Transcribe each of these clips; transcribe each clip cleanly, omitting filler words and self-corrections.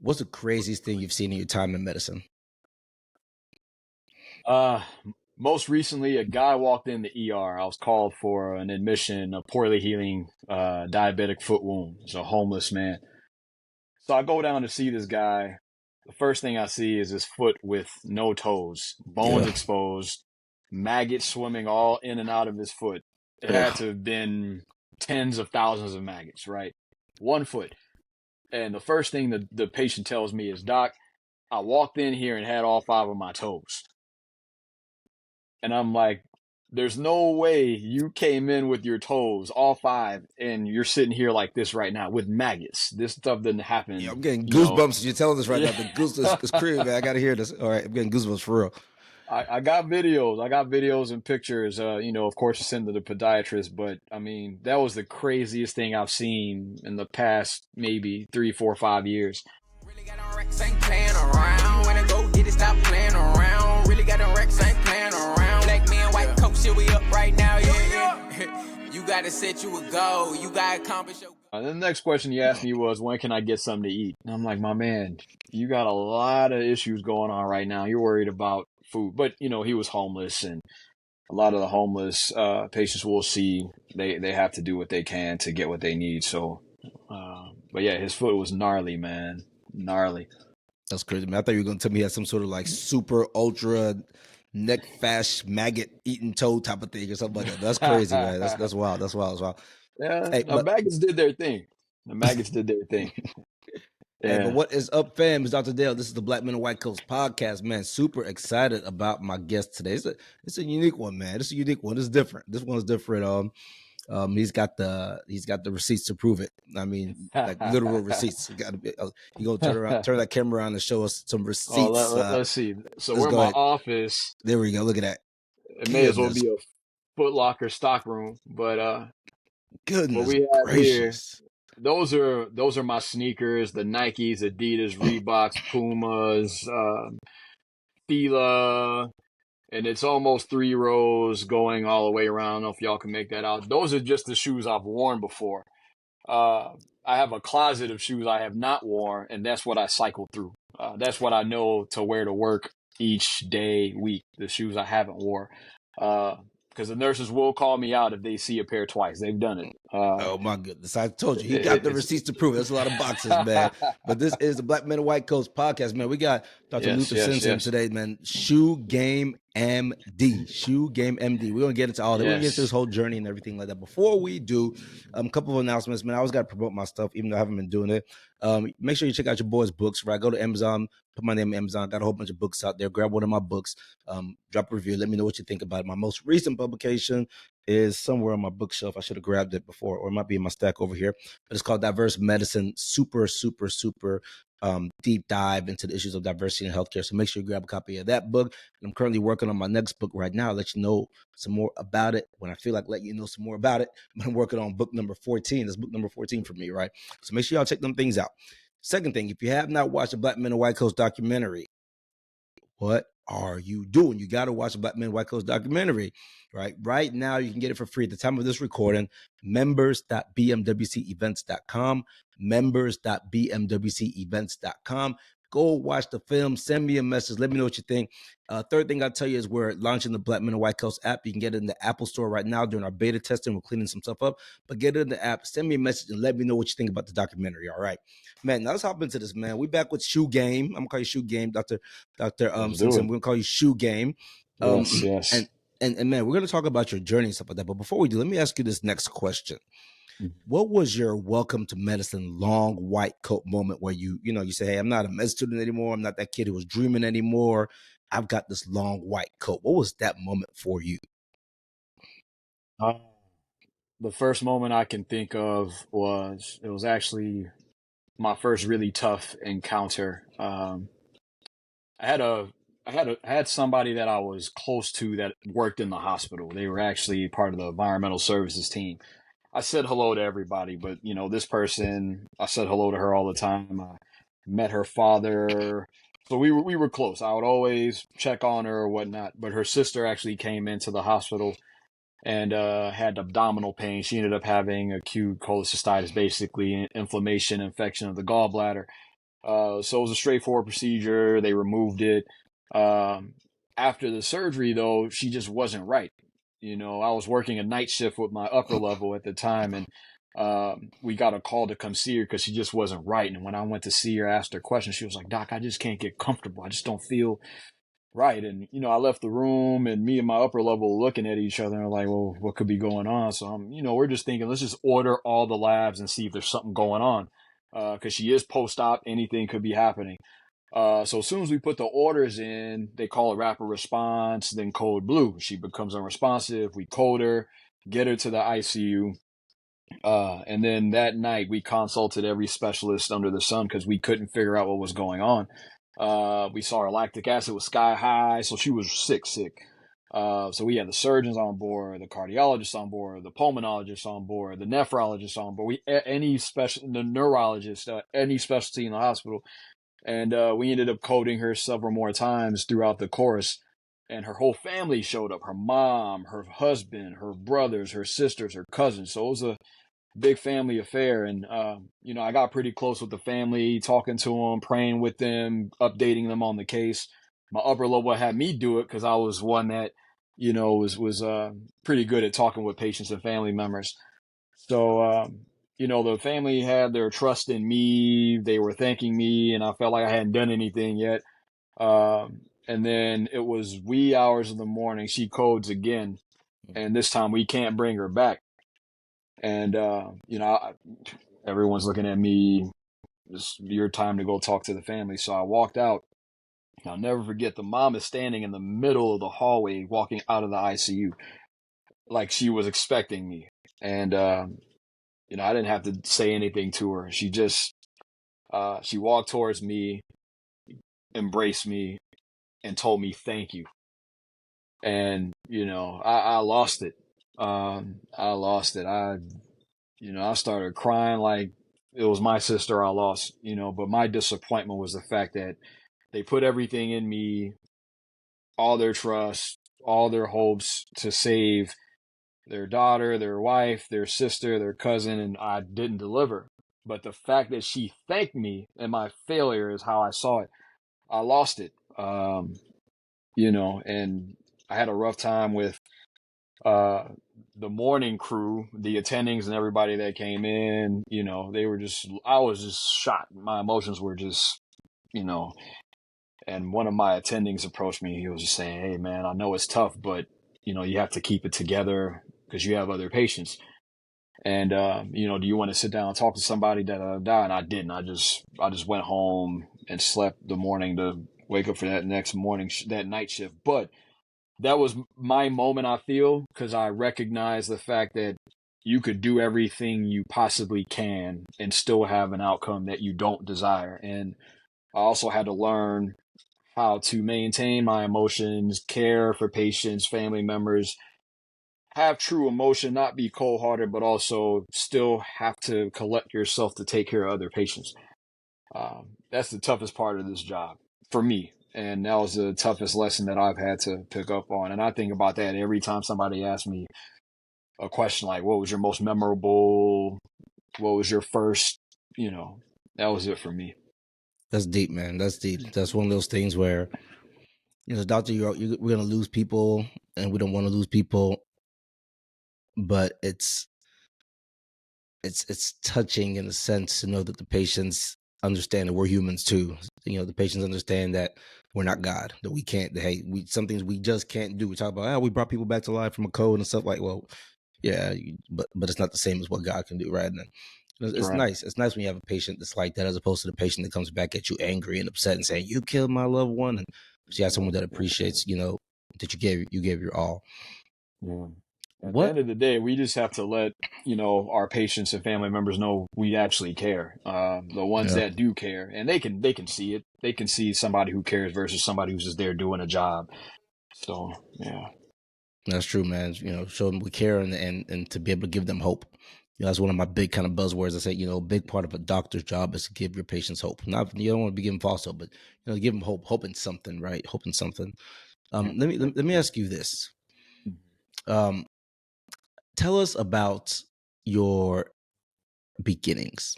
What's the craziest thing you've seen in your time in medicine? Most recently, a guy walked in the ER. I was called for an admission, a poorly healing diabetic foot wound. It's a homeless man. So I go down to see this guy. The first thing I see is his foot with no toes, bones Ugh. exposed, maggots swimming all in and out of his foot. It had Ugh. to have been tens of thousands of maggots, right? One foot. And the first thing the patient tells me is, Doc, I walked in here and had all five of my toes. And I'm like, there's no way you came in with your toes, all five, and you're sitting here like this right now with maggots. This stuff didn't happen. Yeah, I'm getting goosebumps as you're telling this right now. The goose is crazy, man. I gotta hear this. All right, I'm getting goosebumps for real. I got videos. I got videos and pictures, of course, to send to the podiatrist. But I mean, that was the craziest thing I've seen in the past maybe 3, 4, 5 years. Really got them Rex ain't playing around. When I go get it, stop playing around. Really got them Rex ain't playing around. Black man, white coat, shit, we up right now, yeah. You gotta set you a goal. You gotta accomplish your. The next question he asked me was, when can I get something to eat? And I'm like, my man, you got a lot of issues going on right now. You're worried about food. But, he was homeless, and a lot of the homeless patients we'll see, they have to do what they can to get what they need. So, but yeah, his foot was gnarly, man. Gnarly. That's crazy, man. I thought you were gonna tell me he had some sort of like super ultra neck fast maggot eating toe type of thing or something like that. That's crazy, man. That's wild. That's wild. That's wild. Yeah, Hey, the maggots did their thing. The maggots did their thing. Hey, but what is up, fam? It's Dr. Dale. This is the Black Men and White Coats podcast, man. Super excited about my guest today. It's a unique one, man. It's a unique one. It's different. This one's different. He's got the receipts to prove it. I mean, like literal receipts. You gotta be. You gonna turn that camera around and show us some receipts. Let's see. So we're in my office. There we go. Look at that. It may as well be a Foot Locker stock room, but goodness what we have gracious. Here, those are my sneakers: the Nikes, Adidas, Reeboks, Pumas, Fila. And it's almost 3 rows going all the way around. I don't know if y'all can make that out. Those are just the shoes I've worn before. I have a closet of shoes I have not worn, and that's what I cycle through. That's what I know to wear to work each day, week, the shoes I haven't wore. Because the nurses will call me out if they see a pair twice. They've done it. Oh, my goodness. I told you. He got the receipts to prove it. There's a lot of boxes, man. But this is the Black Men and White Coats podcast, man. We got Dr. Luther Sintim today, man. Shoegame MD. Shoegame MD. We're going to get into all that. We're going to get into this whole journey and everything like that. Before we do, a couple of announcements, man. I always got to promote my stuff, even though I haven't been doing it. Make sure you check out your boys' books, right? Go to Amazon, put my name in Amazon. Got a whole bunch of books out there. Grab one of my books. Drop a review. Let me know what you think about it. My most recent publication is somewhere on my bookshelf. I should have grabbed it before, or it might be in my stack over here. But it's called Diverse Medicine. Super, super, super deep dive into the issues of diversity in healthcare. So make sure you grab a copy of that book. And I'm currently working on my next book right now. I'll let you know some more about it when I feel like letting you know some more about it. But I'm working on book number 14. That's book number 14 for me, right? So make sure y'all check them things out. Second thing, if you have not watched the Black Men and White Coats documentary, what are you doing? You got to watch the Black Men and White Coats documentary, right? Right now, you can get it for free at the time of this recording. Members.bmwcevents.com. Members.bmwcevents.com. Go watch the film. Send me a message. Let me know what you think. Third thing I'll tell you is we're launching the Black Men and White Coats app. You can get it in the Apple Store right now during our beta testing. We're cleaning some stuff up, but get it in the app. Send me a message and let me know what you think about the documentary. All right, man. Now let's hop into this, man. We back with Shoegame. I'm gonna call you Shoegame, Dr. Sintim. We're gonna call you Shoegame. Yes. And man, we're gonna talk about your journey and stuff like that. But before we do, let me ask you this next question. What was your welcome to medicine long white coat moment where you say, hey, I'm not a med student anymore. I'm not that kid who was dreaming anymore. I've got this long white coat. What was that moment for you? The first moment I can think of was actually my first really tough encounter. I had somebody that I was close to that worked in the hospital. They were actually part of the environmental services team. I said hello to everybody, but this person, I said hello to her all the time. I met her father, so we were close. I would always check on her or whatnot. But her sister actually came into the hospital and had abdominal pain. She ended up having acute cholecystitis, basically inflammation, infection of the gallbladder. So it was a straightforward procedure. They removed it. After the surgery, though, she just wasn't right. You know, I was working a night shift with my upper level at the time, and we got a call to come see her because she just wasn't right. And when I went to see her, asked her questions, she was like, "Doc, I just can't get comfortable. I just don't feel right." And, you know, I left the room, and me and my upper level looking at each other and like, well, what could be going on? So, you know, we're just thinking, let's just order all the labs and see if there's something going on. Because she is post-op, anything could be happening. So as soon as we put the orders in, they call it rapid response, then code blue. She becomes unresponsive. We code her, get her to the ICU. And then that night we consulted every specialist under the sun because we couldn't figure out what was going on. We saw her lactic acid was sky high, so she was sick. So we had the surgeons on board, the cardiologists on board, the pulmonologists on board, the nephrologists on board, the neurologist, any specialty in the hospital. And we ended up coding her several more times throughout the course. And her whole family showed up, her mom, her husband, her brothers, her sisters, her cousins. So it was a big family affair. And, you know, I got pretty close with the family, talking to them, praying with them, updating them on the case. My upper level had me do it because I was one that, you know, was pretty good at talking with patients and family members. So, you know, the family had their trust in me. They were thanking me, and I felt like I hadn't done anything yet. And then it was wee hours of the morning. She codes again, and this time we can't bring her back. And, you know, everyone's looking at me. It's your time to go talk to the family. So I walked out. I'll never forget, the mom is standing in the middle of the hallway walking out of the ICU like she was expecting me. And, you know, I didn't have to say anything to her. She just, she walked towards me, embraced me, and told me thank you. And, you know, I lost it. I lost it. You know, I started crying like it was my sister I lost, you know, but my disappointment was the fact that they put everything in me, all their trust, all their hopes to save their daughter, their wife, their sister, their cousin, and I didn't deliver. But the fact that she thanked me and my failure is how I saw it. I lost it. You know, and I had a rough time with the morning crew, the attendings and everybody that came in. You know, I was just shot. My emotions were just, you know, and one of my attendings approached me. He was just saying, "Hey man, I know it's tough, but you know, you have to keep it together because you have other patients. And, you know, do you want to sit down and talk to somebody that died?" And I didn't. I just went home and slept the morning to wake up for that next morning, that night shift. But that was my moment, I feel, because I recognize the fact that you could do everything you possibly can and still have an outcome that you don't desire. And I also had to learn how to maintain my emotions, care for patients, family members, have true emotion, not be cold-hearted, but also still have to collect yourself to take care of other patients. That's the toughest part of this job for me. And that was the toughest lesson that I've had to pick up on. And I think about that every time somebody asks me a question like, what was your most memorable? What was your first? You know, that was it for me. That's deep, man. That's deep. That's one of those things where, you know, doctor, we're going to lose people and we don't want to lose people. But it's touching in a sense to know that the patients understand that we're humans too. You know, the patients understand that we're not God, that we can't, some things we just can't do. We talk about, we brought people back to life from a code and stuff like, well, yeah, but it's not the same as what God can do, right? And it's Right. nice. It's nice when you have a patient that's like that, as opposed to the patient that comes back at you angry and upset and saying, you killed my loved one. And you have someone that appreciates, you know, that you gave your all. Yeah. At the end of the day, we just have to let, you know, our patients and family members know we actually care. The ones that do care, and they can see it. They can see somebody who cares versus somebody who's just there doing a job. So, yeah. That's true, man. You know, show them we care and to be able to give them hope. You know, that's one of my big kind of buzzwords. I say, you know, a big part of a doctor's job is to give your patients hope. Not, you don't want to be giving false hope, but, you know, give them hope in something, right? Hope in something. Let me ask you this. Tell us about your beginnings.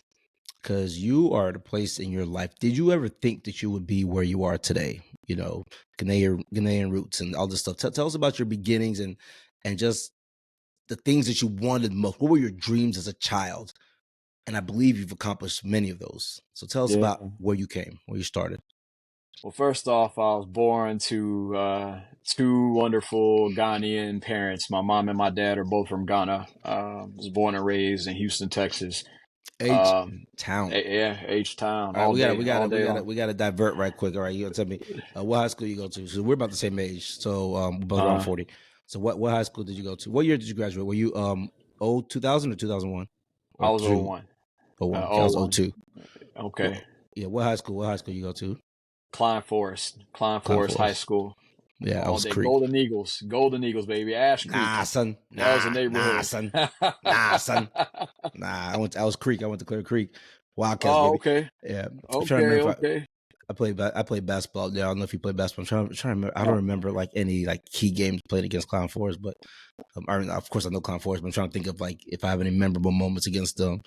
because you are at a place in your life. Did you ever think that you would be where you are today? You know, Ghanaian roots and all this stuff. Tell us about your beginnings and just the things that you wanted most. What were your dreams as a child? And I believe you've accomplished many of those. So tell us about where you came, where you started. Well, first off, I was born to two wonderful Ghanaian parents. My mom and my dad are both from Ghana. I was born and raised in Houston, Texas. H-Town. Yeah, H-Town. All right, we gotta divert right quick. All right, you gotta tell me what high school you go to. So we're about the same age. So we're both around 40. So what high school did you go to? What year did you graduate? Were you 2000 or 2001? I was 01. 01. I was 02. Okay. Well, yeah, what high school you go to? Klein Forest High School. Yeah, I was Creek. Golden Eagles, baby. Ash Creek. Nah, son. That was a neighborhood. Nah, son. Nah, I was Creek. I went to Clear Creek. Wildcats, baby. Okay. Yeah. Okay. I played basketball there. I don't know if you played basketball. I'm trying to remember. I don't remember like any like key games played against Clown Forest, but of course I know Clown Forest, but I'm trying to think of like if I have any memorable moments against them.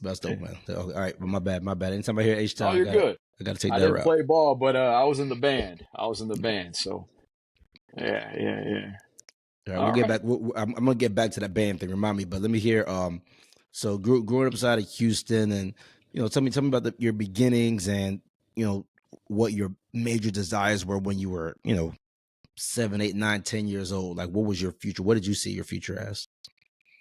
That's dope, man. All right, well, my bad. Anytime I hear H-Town, you're good. I got to take that route. I didn't play ball, but I was in the band. So yeah. All right, we'll get back. I'm gonna get back to that band thing. Remind me, but let me hear. So growing up inside of Houston, and tell me about your beginnings, and what your major desires were when you were 7, 8, 9, 10 years old. Like, what was your future? What did you see your future as?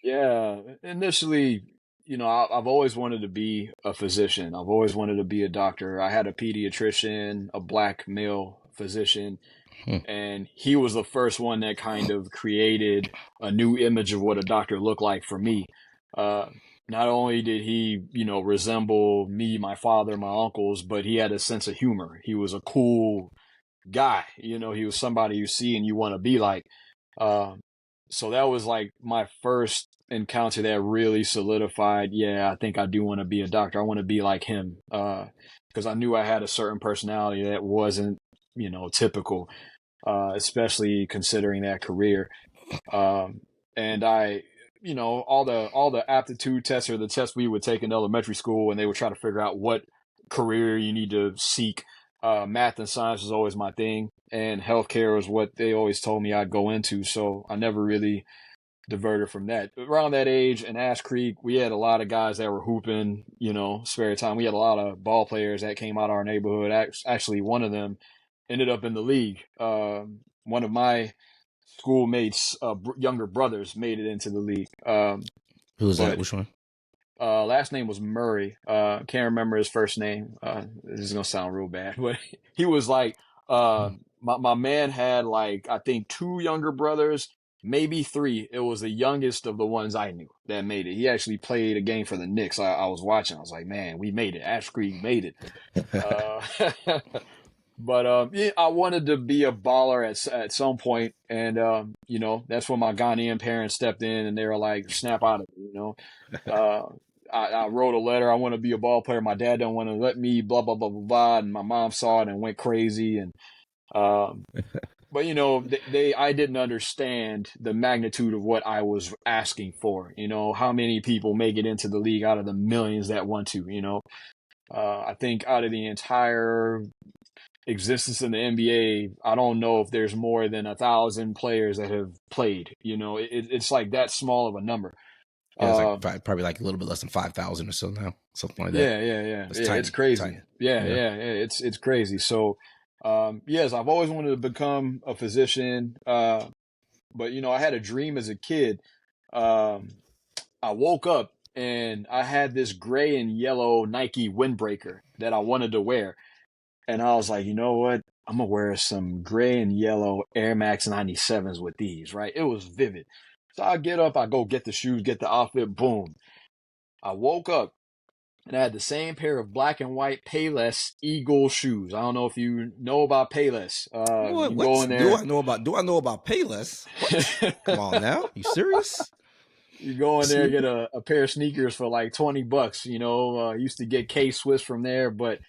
Yeah, initially, I've always wanted to be a physician. I've always wanted to be a doctor. I had a pediatrician, a black male physician, and he was the first one that kind of created a new image of what a doctor looked like for me. Not only did he, resemble me, my father, my uncles, but he had a sense of humor. He was a cool guy. He was somebody you see and you want to be like. So that was like my first encounter that really solidified, I think I do want to be a doctor. I want to be like him, because I knew I had a certain personality that wasn't, typical, especially considering that career. And I, all the aptitude tests or the tests we would take in elementary school, and they would try to figure out what career you need to seek. Math and science was always my thing, and healthcare was what they always told me I'd go into. So I never really diverted from that. Around that age in Ash Creek, we had a lot of guys that were hooping, spare time. We had a lot of ball players that came out of our neighborhood. Actually, one of them ended up in the league. One of my schoolmates' younger brothers made it into the league. Who was that? Which one? Last name was Murray. Can't remember his first name. This is gonna sound real bad, but he was like, my man had like, I think 2 younger brothers, maybe 3. It was the youngest of the ones I knew that made it. He actually played a game for the Knicks. I was watching. I was like, man, we made it. Ash Creek made it. But I wanted to be a baller at some point, and that's when my Ghanaian parents stepped in, and they were like, "Snap out of it," I wrote a letter. I want to be a ball player. My dad didn't want to let me. Blah blah blah blah blah. And my mom saw it and went crazy. And but I didn't understand the magnitude of what I was asking for. How many people make it into the league out of the millions that want to. I think out of the entire existence in the NBA, I don't know if there's more than 1,000 players that have played. It's like that small of a number. Yeah, it's like probably like a little bit less than 5,000 or so now, something like that. Yeah. It's crazy. Tiny. Yeah. It's crazy. So, yes, I've always wanted to become a physician. But I had a dream as a kid. I woke up and I had this gray and yellow Nike windbreaker that I wanted to wear. And I was like, you know what? I'm going to wear some gray and yellow Air Max 97s with these, right? It was vivid. So I get up, I go get the shoes, get the outfit, boom. I woke up and I had the same pair of black and white Payless Eagle shoes. I don't know if you know about Payless. What? Go in there. Do I know about Payless? What? Come on now. You serious? You go in there and get a pair of sneakers for like $20. Used to get K-Swiss from there, but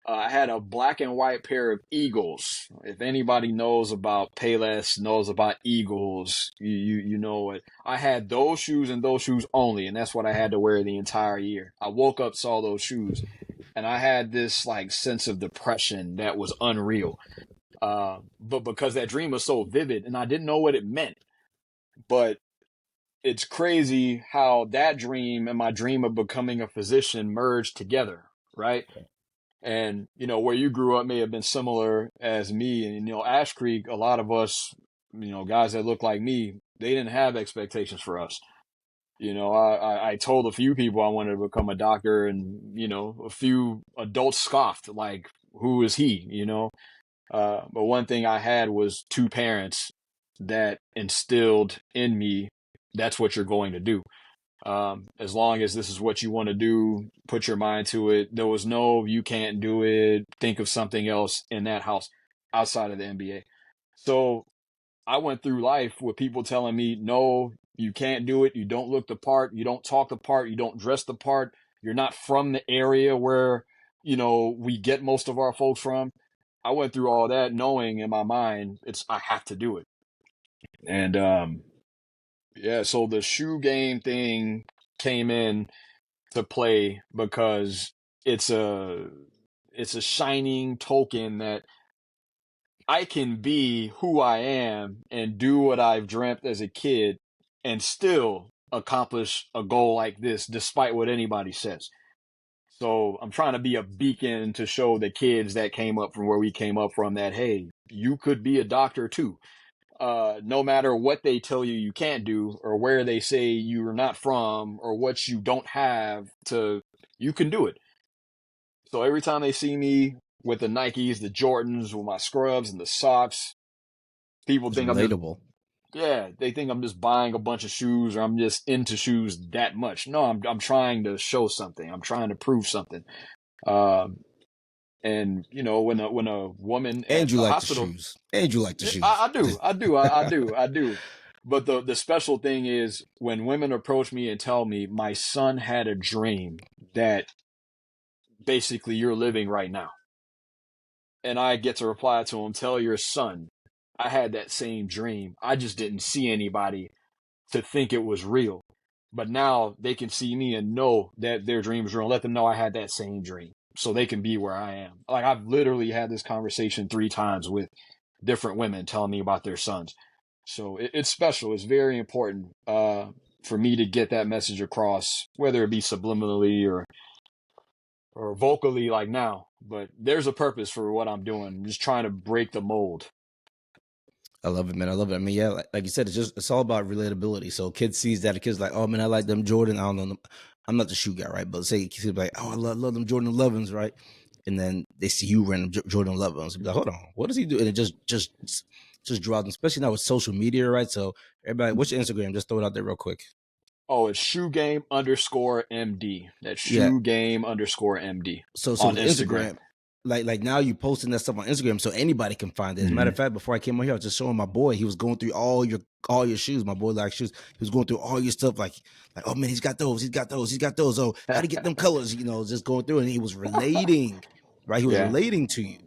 I had a black and white pair of Eagles. If anybody knows about Payless, knows about Eagles, you know it. I had those shoes and those shoes only, and that's what I had to wear the entire year. I woke up, saw those shoes, and I had this like sense of depression that was unreal. But because that dream was so vivid, and I didn't know what it meant, but it's crazy how that dream and my dream of becoming a physician merged together, right? And, where you grew up may have been similar as me. And, Ash Creek, a lot of us, guys that look like me, they didn't have expectations for us. I told a few people I wanted to become a doctor, and, a few adults scoffed, like, who is he, But one thing I had was two parents that instilled in me, that's what you're going to do. As long as this is what you want to do, put your mind to it. There was no, you can't do it, think of something else in that house outside of the NBA. So I went through life with people telling me, no, you can't do it. You don't look the part. You don't talk the part. You don't dress the part. You're not from the area where, we get most of our folks from. I went through all that knowing in my mind, I have to do it. And, yeah, so the shoe game thing came in to play because it's a shining token that I can be who I am and do what I've dreamt as a kid and still accomplish a goal like this despite what anybody says. So I'm trying to be a beacon to show the kids that came up from where we came up from that, hey, you could be a doctor too. No matter what they tell you you can't do or where they say you're not from or what you don't have you can do it. So every time they see me with the Nikes, the Jordans, with my scrubs and the socks, people think relatable. They think I'm just buying a bunch of shoes or I'm just into shoes that much. No, I'm trying to show something. I'm trying to prove something. And when a woman and at you the like hospital, the shoes, and you like the shoes. I do. But the special thing is when women approach me and tell me my son had a dream that basically you're living right now, and I get to reply to them, tell your son I had that same dream. I just didn't see anybody to think it was real. But now they can see me and know that their dream is real. Let them know I had that same dream so they can be where I am. Like I've literally had this conversation 3 times with different women telling me about their sons. So it's special. It's very important for me to get that message across, whether it be subliminally or vocally like now. But there's a purpose for what I'm doing. I'm just trying to break the mold. I love it, man. I love it. I mean, yeah, like you said, it's all about relatability. So kids sees that, a kid's like, oh man, I like them Jordan. I don't know, I'm not the shoe guy, right? But say kids like, oh, I love them Jordan 11s, right? And then they see you wearing Jordan 11s. Be like, hold on, what does he do? And it just draws them, especially now with social media, right? So everybody, what's your Instagram? Just throw it out there real quick. Oh, it's Shoegame _MD. That's Shoegame _MD. So on Instagram. Like now you posting that stuff on Instagram so anybody can find it. As a matter of fact, before I came on here, I was just showing my boy. He was going through all your shoes. My boy likes shoes. He was going through all your stuff. Like, oh man, he's got those. Oh, how to get them colors? Just going through, and he was relating, right? He was relating to you.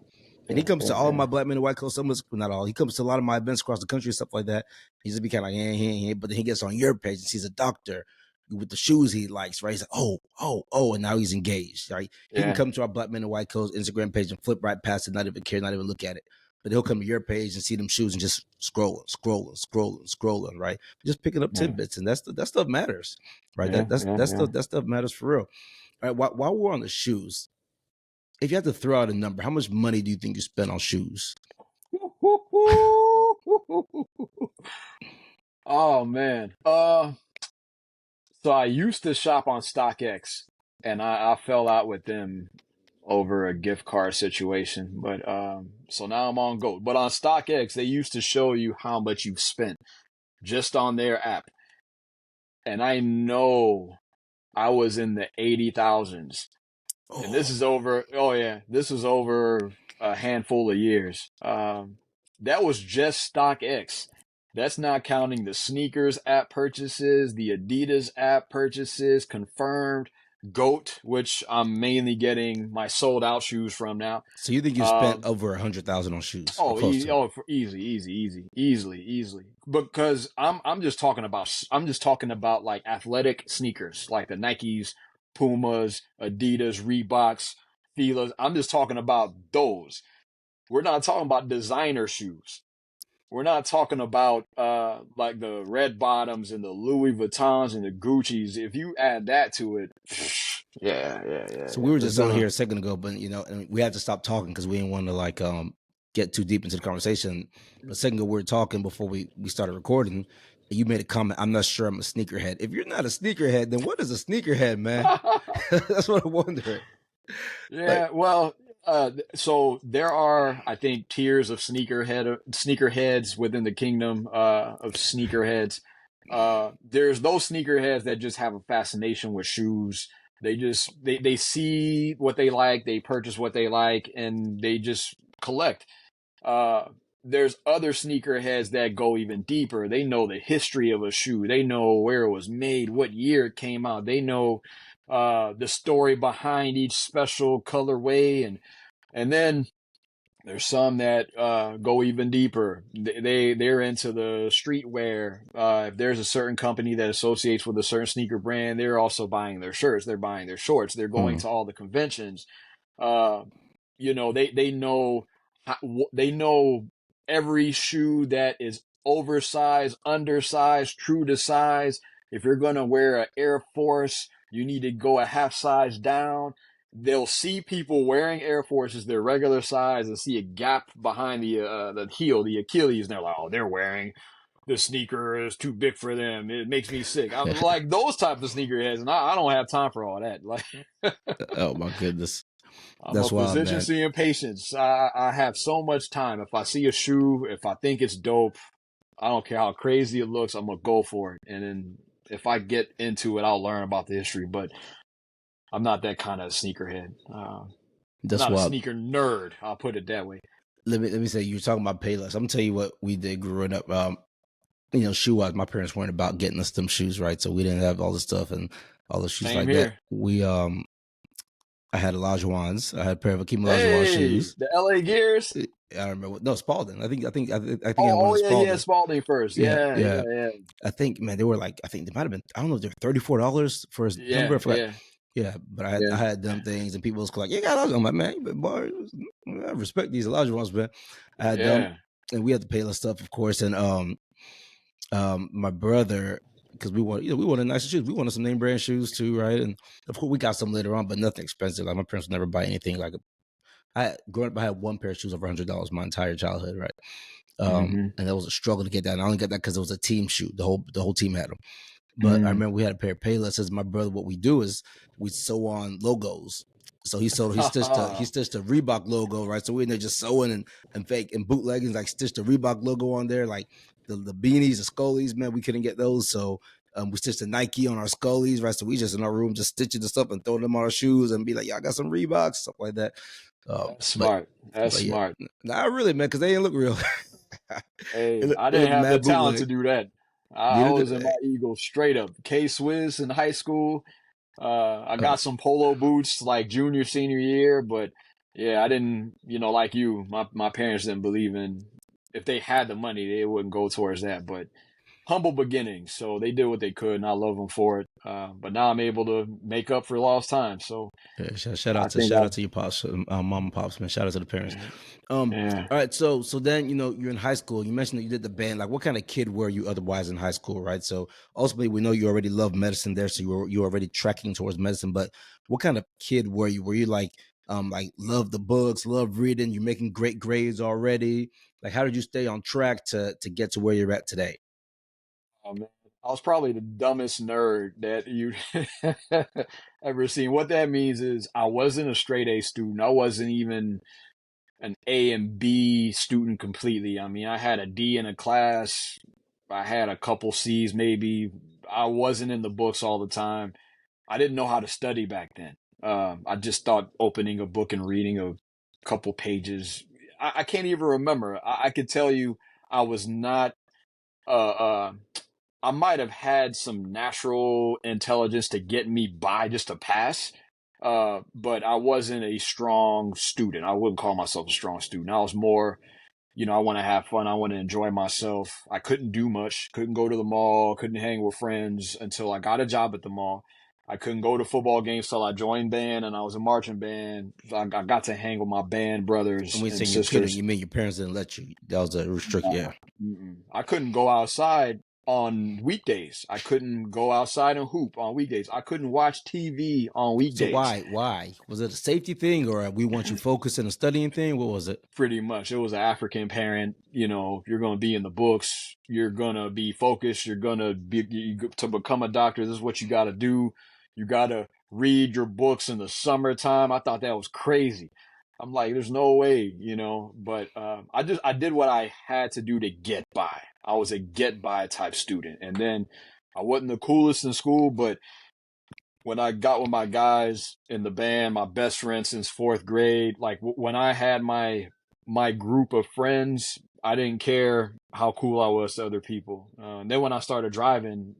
And he comes to all my Black Men and White Coats. Not all. He comes to a lot of my events across the country and stuff like that. He just be kind of like, but then he gets on your page and sees a doctor with the shoes he likes, right? He's like, oh, and now he's engaged, right? He can come to our Black Men and White Coats Instagram page and flip right past it, not even care, not even look at it. But he'll come to your page and see them shoes and just scrolling, right? Just picking up tidbits, and that stuff matters, right? That stuff matters for real. All right, while we're on the shoes, if you had to throw out a number, how much money do you think you spent on shoes? Oh man. So I used to shop on StockX, and I fell out with them over a gift card situation. But so now I'm on GOAT. But on StockX, they used to show you how much you've spent just on their app. And I know I was in the 80,000s. Oh. And this is over, this was over a handful of years. That was just StockX. That's not counting the sneakers app purchases, the Adidas app purchases, confirmed, GOAT, which I'm mainly getting my sold out shoes from now. So you think you spent over 100,000 on shoes, or close to it? Easily. Because I'm just talking about like athletic sneakers, like the Nikes, Pumas, Adidas, Reeboks, Fila's. I'm just talking about those. We're not talking about designer shoes. We're not talking about like the red bottoms and the Louis Vuittons and the Gucci's. If you add that to it, yeah. So we were just on here a second ago, but and we had to stop talking because we didn't want to like get too deep into the conversation. But a second ago we were talking before we started recording. And you made a comment. I'm not sure I'm a sneakerhead. If you're not a sneakerhead, then what is a sneakerhead, man? That's what I'm wondering. Yeah, well, so there are, I think, tiers of sneakerheads within the kingdom of sneakerheads. There's those sneakerheads that just have a fascination with shoes. They see what they like, they purchase what they like, and they just collect. There's other sneakerheads that go even deeper. They know the history of a shoe. They know where it was made, what year it came out. They know the story behind each special colorway, and then there's some that go even deeper. They're into the streetwear. If there's a certain company that associates with a certain sneaker brand, they're also buying their shirts. They're buying their shorts. They're going to all the conventions. They know every shoe that is oversized, undersized, true to size. If you're gonna wear an Air Force, you need to go a half size down. They'll see people wearing Air Forces their regular size and see a gap behind the heel, the Achilles, and they're like, "Oh, they're wearing the sneaker is too big for them. It makes me sick." I'm like those type of sneakerheads, and I don't have time for all that. Like, oh my goodness, That's a physician seeing patients. I have so much time. If I see a shoe, if I think it's dope, I don't care how crazy it looks, I'm gonna go for it. And then if I get into it, I'll learn about the history. But I'm not that kind of sneakerhead. That's not a sneaker nerd. I'll put it that way. Let me say, you were talking about Payless. I'm gonna tell you what we did growing up. Shoe wise, my parents weren't about getting us them shoes, right? So we didn't have all the stuff and all the shoes like that. We I had Olajuwons. I had a pair of Akeem Olajuwon shoes. The LA Gears. I remember. No, Spalding. I think. Spalding first. Yeah. I think, man, they were like. I think they might have been. I don't know. They're $34 for a number. Yeah, but I had them things, and people was like, "You got those?" I'm like, "Man, boy, I respect these Olajuwons, man." I had them, and we had the Payless stuff, of course, and my brother. Because we wanted nicer shoes. We wanted some name brand shoes too, right? And of course, we got some later on, but nothing expensive. Like my parents would never buy anything. Like growing up, I had one pair of shoes over $100 my entire childhood, right? And that was a struggle to get that. And I only got that because it was a team shoe. The whole team had them. But I remember we had a pair of Payless. My brother, what we do is we sew on logos. So he stitched a Reebok logo, right? So we're in there just sewing and fake and bootleggings, like stitched a Reebok logo on there, like the beanies, the Scullies, man, we couldn't get those. So we stitched a Nike on our Scullies, right? So we just in our room just stitching the stuff and throwing them on our shoes and be like, "Yeah, I got some Reeboks," stuff like that. That's smart. Smart. Not really, man, because they didn't look real. Hey, I didn't have the talent to do that. I was in my ego straight up. K-Swiss in high school. I got some polo boots like junior, senior year, but yeah, I didn't, like you, my parents didn't believe in, if they had the money, they wouldn't go towards that, but humble beginnings. So they did what they could and I love them for it. But now I'm able to make up for lost time. So yeah, shout out to your pops, mom and pops, man. Shout out to the parents. All right. So then, you're in high school. You mentioned that you did the band. Like, what kind of kid were you otherwise in high school, right? So ultimately, we know you already love medicine there. So you were already tracking towards medicine. But what kind of kid were you? Were you like love the books, love reading? You're making great grades already. Like, how did you stay on track to get to where you're at today? Oh, man. I was probably the dumbest nerd that you ever seen. What that means is I wasn't a straight A student. I wasn't even an A and B student completely. I mean, I had a D in a class. I had a couple C's maybe. I wasn't in the books all the time. I didn't know how to study back then. I just thought opening a book and reading a couple pages. I can't even remember. I could tell you I was not I might have had some natural intelligence to get me by just to pass. But I wasn't a strong student. I wouldn't call myself a strong student. I was more, I want to have fun. I want to enjoy myself. I couldn't do much. Couldn't go to the mall. Couldn't hang with friends until I got a job at the mall. I couldn't go to football games till I joined band, and I was a marching band. I got to hang with my band brothers and and sisters. You couldn't, you mean your parents didn't let you? That was a restriction. Yeah. I couldn't go outside on weekdays. I couldn't go outside and hoop on weekdays. I couldn't watch TV on weekdays. So why? Was it a safety thing, or we want you focused in a studying thing? What was it? Pretty much. It was an African parent. You're going to be in the books. You're going to be focused. You're going to to become a doctor. This is what you got to do. You got to read your books in the summertime. I thought that was crazy. I'm like, there's no way, but I did what I had to do to get by. I was a get by type student. And then I wasn't the coolest in school, but when I got with my guys in the band, my best friend since 4th grade, like when I had my group of friends, I didn't care how cool I was to other people. And then when I started driving,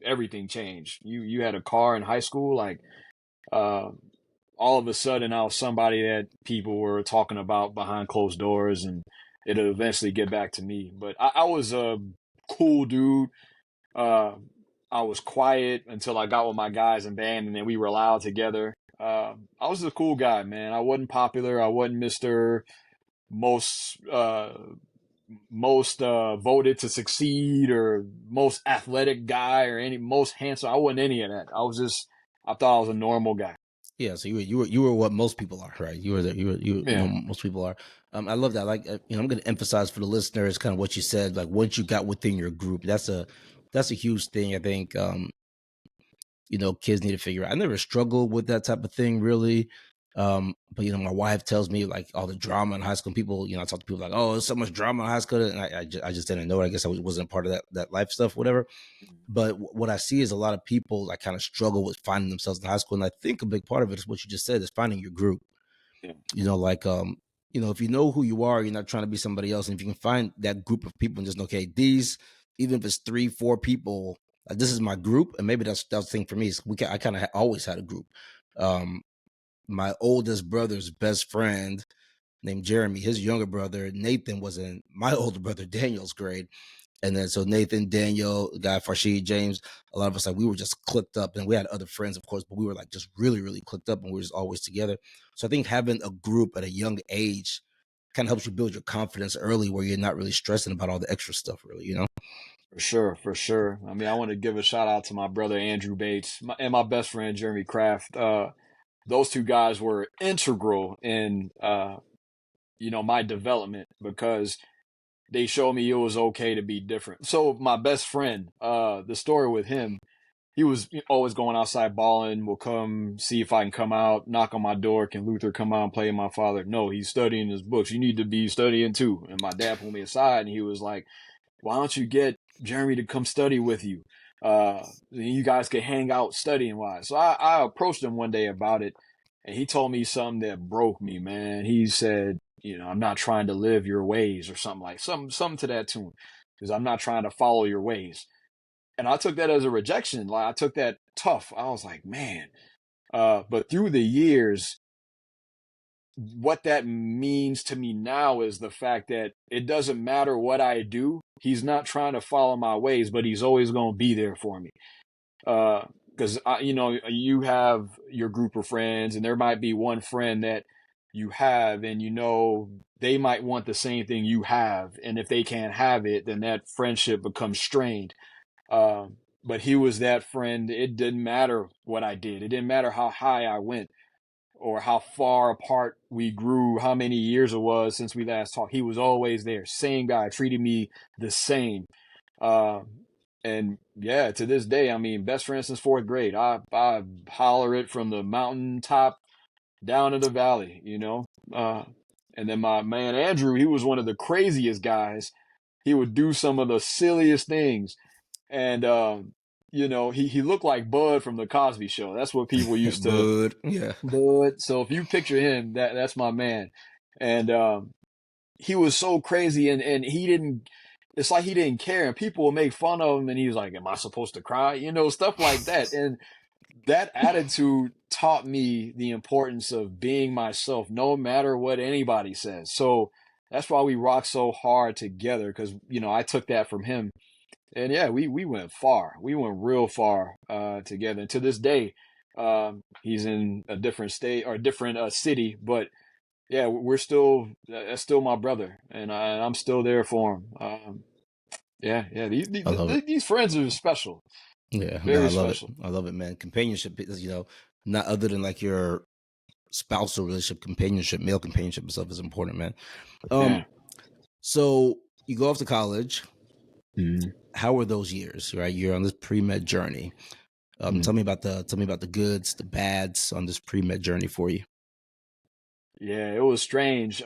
everything changed. You had a car in high school, like all of a sudden I was somebody that people were talking about behind closed doors, and it'll eventually get back to me. But I was a cool dude. I was quiet until I got with my guys in band, and then we were loud together. I was a cool guy, man. I wasn't popular. I wasn't Mr. most voted to succeed or most athletic guy or most handsome. I wasn't any of that. I thought I was a normal guy. Yeah, so you were what most people are, right? You were most people are. I love that. Like, I'm going to emphasize for the listeners kind of what you said. Like, once you got within your group, that's a huge thing. I think kids need to figure out. I never struggled with that type of thing really, but my wife tells me like all the drama in high school. People, I talk to people like, oh, there's so much drama in high school, and I just didn't know it. I guess I wasn't part of that life stuff, whatever. But what I see is a lot of people like kind of struggle with finding themselves in high school. And I think a big part of it is what you just said, is finding your group. Yeah. If you know who you are, you're not trying to be somebody else. And if you can find that group of people and just know, okay, even if it's 3-4 people, like, this is my group. And maybe that's the thing for me is I kind of always had a group. My oldest brother's best friend named Jeremy, his younger brother, Nathan, was in my older brother, Daniel's grade. And then so Nathan, Daniel, the guy Farshid, James, a lot of us, like, we were just clicked up, and we had other friends, of course, but we were like just really, really clicked up, and we were just always together. So I think having a group at a young age kind of helps you build your confidence early, where you're not really stressing about all the extra stuff, really, For sure. I mean, I want to give a shout out to my brother, Andrew Bates, and my best friend, Jeremy Kraft. Those two guys were integral in, my development, because they showed me it was okay to be different. So my best friend, the story with him, he was always going outside balling. Will come see if I can come out, knock on my door. Can Luther come out and play with my father? No, he's studying his books. You need to be studying too. And my dad pulled me aside and he was like, why don't you get Jeremy to come study with you? You guys can hang out studying wise. So I approached him one day about it, and he told me something that broke me, man. He said, I'm not trying to live your ways, or something to that tune, because I'm not trying to follow your ways. And I took that as a rejection. Like, I took that tough. I was like, man. But through the years, what that means to me now is the fact that it doesn't matter what I do. He's not trying to follow my ways, but he's always going to be there for me. Because, you have your group of friends, and there might be one friend that you have, and they might want the same thing you have, and if they can't have it, then that friendship becomes strained. But he was that friend. It didn't matter what I did. It didn't matter how high I went or how far apart we grew, how many years it was since we last talked. He was always there. Same guy, treated me the same. And yeah, to this day, I mean, best friend since 4th grade. I holler it from the mountaintop down in the valley, and then my man Andrew, he was one of the craziest guys. He would do some of the silliest things, and he looked like Bud from the Cosby Show. That's what people used to. Bud. So if you picture him, that's my man, and he was so crazy, and he didn't it's like he didn't care, and people will make fun of him, and he was like, "Am I supposed to cry?" You know, stuff like that. And that attitude taught me the importance of being myself, no matter what anybody says. So that's why we rock so hard together, because I took that from him, and yeah, we went far. We went real far together. And to this day, he's in a different state or a different city, but yeah, that's still my brother, and I'm still there for him. Yeah. These friends are special. Yeah, very I love special. it. I love it, man. Companionship is, not other than like your spousal relationship, companionship, male companionship and stuff is important, man. Yeah. So you go off to college. Mm-hmm. How were those years? Right, you're on this pre-med journey. Tell me about the goods, the bads on this pre-med journey for you. Yeah, it was strange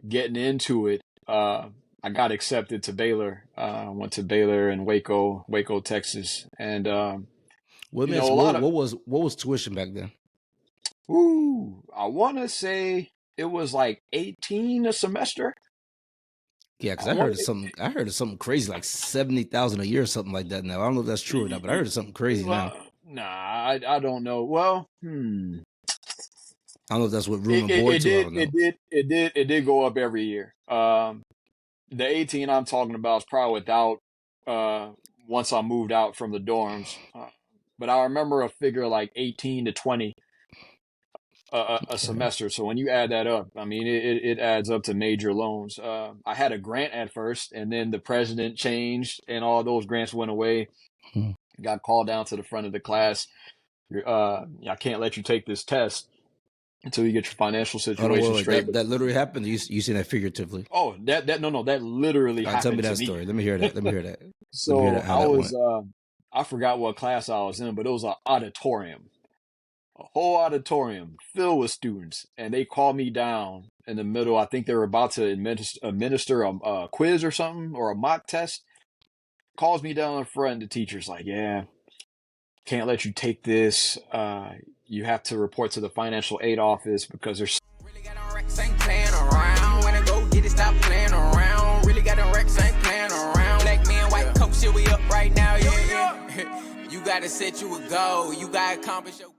getting into it. I got accepted to Baylor. Went to Baylor in Waco, Texas, and what was tuition back then? I want to say it was like 18 a semester. Yeah, because I heard of something crazy like 70,000 a year or something like that. Now I don't know if that's true or not, but I heard of something crazy now. Nah, I don't know. Well, I don't know if that's what room and board to. It did go up every year. The 18 I'm talking about is probably without once I moved out from the dorms. But I remember a figure like 18 to 20 a semester. So when you add that up, I mean, it adds up to major loans. I had a grant at first, and then the president changed, and all those grants went away. Got called down to the front of the class. I can't let you take this test until you get your financial situation straight. That literally happened. You seen that figuratively? Oh, that literally happened. Tell me that story. Let me hear that. So I forgot what class I was in, but it was an auditorium, a whole auditorium filled with students, and they called me down in the middle. I think they were about to administer a quiz or something, or a mock test. Calls me down in front, the teacher's like, "Yeah, can't let you take this. You have to report to the financial aid office because there's." Really got on Rex, ain't playing around. When I go get it, stop playing around. Really got on Rex, ain't playing around. Black man, white coat, shit, we up right now, yeah. You gotta set you a goal. You gotta accomplish your